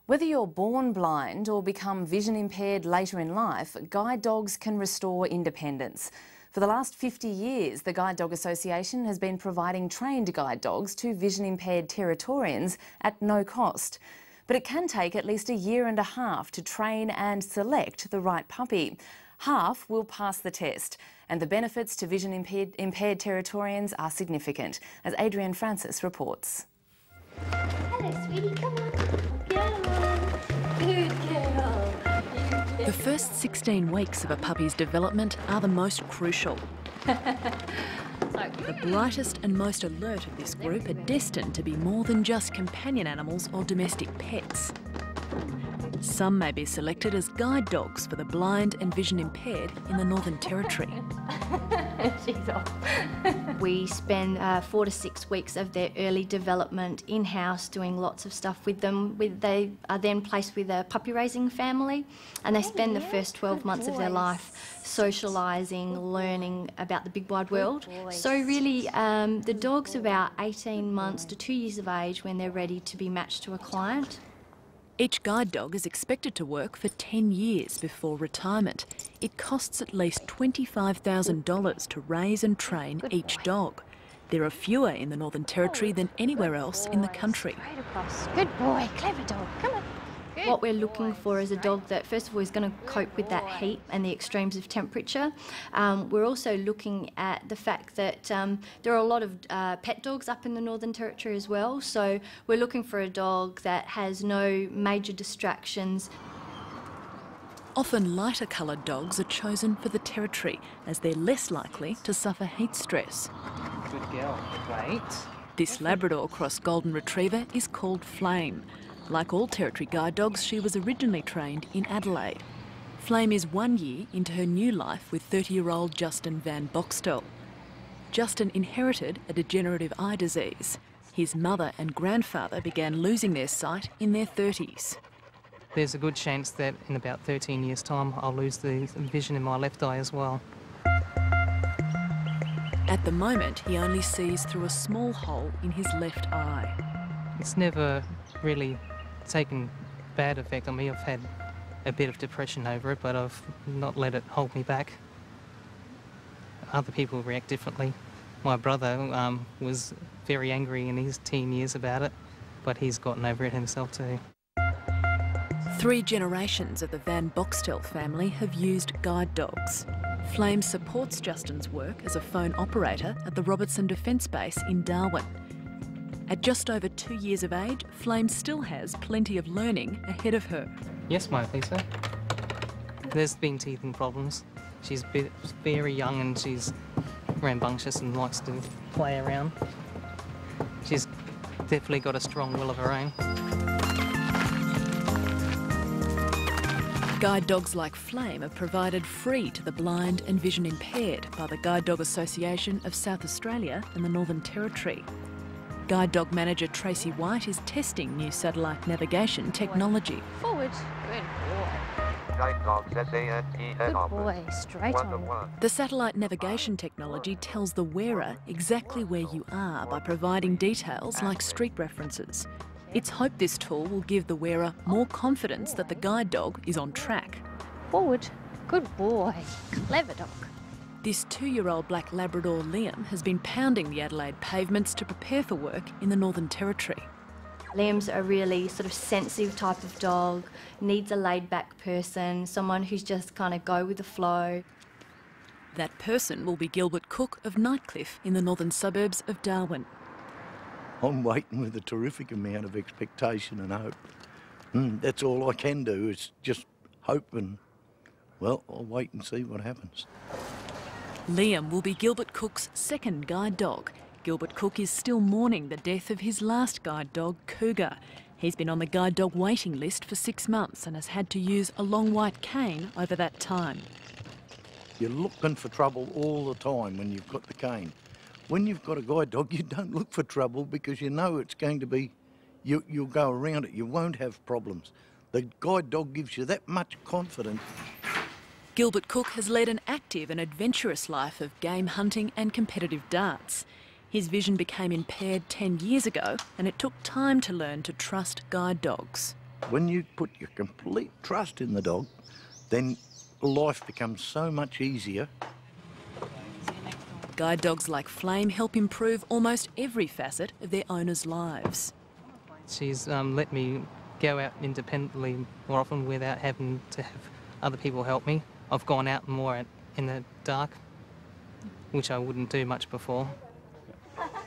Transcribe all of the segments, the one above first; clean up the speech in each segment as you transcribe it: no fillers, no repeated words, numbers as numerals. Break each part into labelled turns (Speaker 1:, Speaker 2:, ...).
Speaker 1: Whether you're born blind or become vision impaired later in life, guide dogs can restore independence. For the last 50 years, the Guide Dog Association has been providing trained guide dogs to vision impaired Territorians at no cost. But it can take at least a year and a half to train and select the right puppy. Half will pass the test, and the benefits to vision impaired Territorians are significant, as Adrienne Francis reports.
Speaker 2: Hello, sweetie, come on. Good girl.
Speaker 3: The first 16 weeks of a puppy's development are the most crucial. The brightest and most alert of this group are destined to be more than just companion animals or domestic pets. Some may be selected as guide dogs for the blind and vision impaired in the Northern Territory.
Speaker 2: She's off. We spend 4 to 6 weeks of their early development in-house doing lots of stuff with them. They are then placed with a puppy raising family, and they spend the first 12 months of their life socialising, learning about the big wide world. So really the dog's about 18 months to 2 years of age when they're ready to be matched to a client.
Speaker 3: Each guide dog is expected to work for 10 years before retirement. It costs at least $25,000 to raise and train each dog. There are fewer in the Northern Territory than anywhere else in the country.
Speaker 2: Straight across. Good boy, clever dog, come on. What we're looking for is a dog that, first of all, is going to cope with that heat and the extremes of temperature. We're also looking at the fact that there are a lot of pet dogs up in the Northern Territory as well, so we're looking for a dog that has no major distractions.
Speaker 3: Often lighter coloured dogs are chosen for the Territory as they're less likely to suffer heat stress.
Speaker 4: Good girl, wait.
Speaker 3: This Labrador cross Golden Retriever is called Flame. Like all Territory guide dogs, she was originally trained in Adelaide. Flame is 1 year into her new life with 30-year-old Justin Van Boxtel. Justin inherited a degenerative eye disease. His mother and grandfather began losing their sight in their 30s.
Speaker 4: There's a good chance that in about 13 years' time I'll lose the vision in my left eye as well.
Speaker 3: At the moment, he only sees through a small hole in his left eye.
Speaker 4: It's never really taken bad effect on me. I've had a bit of depression over it, but I've not let it hold me back. Other people react differently. My brother was very angry in his teen years about it, but he's gotten over it himself too.
Speaker 3: 3 generations of the Van Boxtel family have used guide dogs. Flame supports Justin's work as a phone operator at the Robertson Defence Base in Darwin. At just over 2 years of age, Flame still has plenty of learning ahead of her.
Speaker 4: Yes, my Lisa. There's been teething problems. She's very young and she's rambunctious and likes to play around. She's definitely got a strong will of her own.
Speaker 3: Guide dogs like Flame are provided free to the blind and vision impaired by the Guide Dog Association of South Australia and the Northern Territory. Guide dog manager Tracy White is testing new satellite navigation technology.
Speaker 2: Forward. Good boy. Good boy. Straight on.
Speaker 3: The satellite navigation technology tells the wearer exactly where you are by providing details like street references. It's hoped this tool will give the wearer more confidence that the guide dog is on track.
Speaker 2: Forward. Good boy. Clever dog.
Speaker 3: This 2-year-old black Labrador Liam has been pounding the Adelaide pavements to prepare for work in the Northern Territory.
Speaker 2: Liam's a really sort of sensitive type of dog, needs a laid-back person, someone who's just kind of go with the flow.
Speaker 3: That person will be Gilbert Cook of Nightcliff in the northern suburbs of Darwin.
Speaker 5: I'm waiting with a terrific amount of expectation and hope. That's all I can do is just hope and, well, I'll wait and see what happens.
Speaker 3: Liam will be Gilbert Cook's second guide dog. Gilbert Cook is still mourning the death of his last guide dog, Cougar. He's been on the guide dog waiting list for 6 months and has had to use a long white cane over that time.
Speaker 5: You're looking for trouble all the time when you've got the cane. When you've got a guide dog, you don't look for trouble because you know it's going to be, you'll go around it, you won't have problems. The guide dog gives you that much confidence.
Speaker 3: Gilbert Cook has led an active and adventurous life of game hunting and competitive darts. His vision became impaired 10 years ago and it took time to learn to trust guide dogs.
Speaker 5: When you put your complete trust in the dog, then life becomes so much easier.
Speaker 3: Guide dogs like Flame help improve almost every facet of their owners' lives.
Speaker 4: She's let me go out independently more often without having to have other people help me. I've gone out more in the dark, which I wouldn't do much before.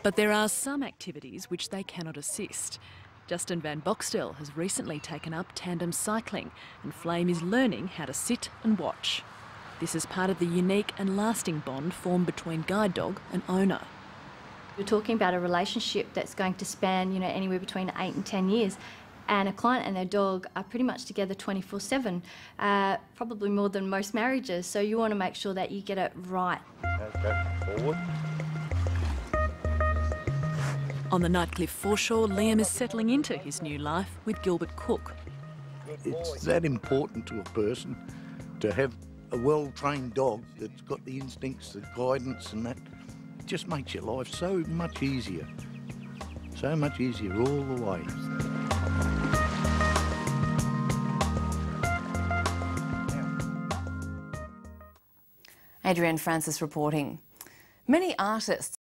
Speaker 3: But there are some activities which they cannot assist. Justin Van Boxtel has recently taken up tandem cycling, and Flame is learning how to sit and watch. This is part of the unique and lasting bond formed between guide dog and owner.
Speaker 2: We're talking about a relationship that's going to span, anywhere between 8 and 10 years. And a client and their dog are pretty much together 24/7, probably more than most marriages. So you want to make sure that you get it right.
Speaker 5: Okay, forward.
Speaker 3: On the Nightcliff foreshore, Liam is settling into his new life with Gilbert Cook.
Speaker 5: It's that important to a person to have a well-trained dog that's got the instincts, the guidance and that. It just makes your life so much easier. So much easier all the way.
Speaker 1: Adrienne Francis reporting. Many artists